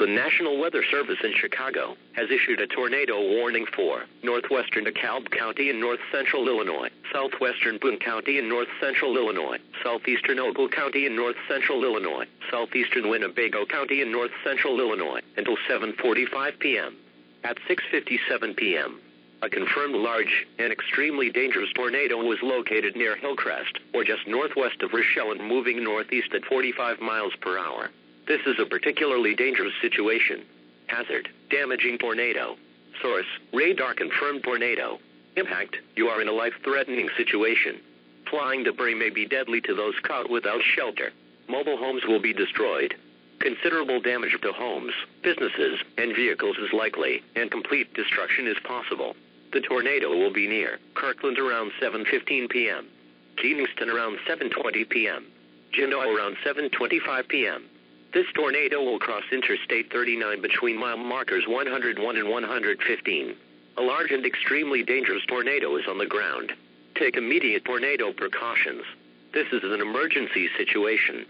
The National Weather Service in Chicago has issued a tornado warning for northwestern DeKalb County and north central Illinois, southwestern Boone County and north central Illinois, southeastern Ogle County and north central Illinois, southeastern Winnebago County and north central Illinois until 7:45 p.m. At 6:57 p.m., a confirmed large and extremely dangerous tornado was located near Hillcrest, or just northwest of Rochelle and moving northeast at 45 miles per hour. This is a particularly dangerous situation. Hazard, damaging tornado. Source, radar confirmed tornado. Impact, you are in a life-threatening situation. Flying debris may be deadly to those caught without shelter. Mobile homes will be destroyed. Considerable damage to homes, businesses, and vehicles is likely, and complete destruction is possible. The tornado will be near Kirkland around 7:15 p.m., Kingston around 7:20 p.m., Genoa around 7:25 p.m. This tornado will cross Interstate 39 between mile markers 101 and 115. A large and extremely dangerous tornado is on the ground. Take immediate tornado precautions. This is an emergency situation.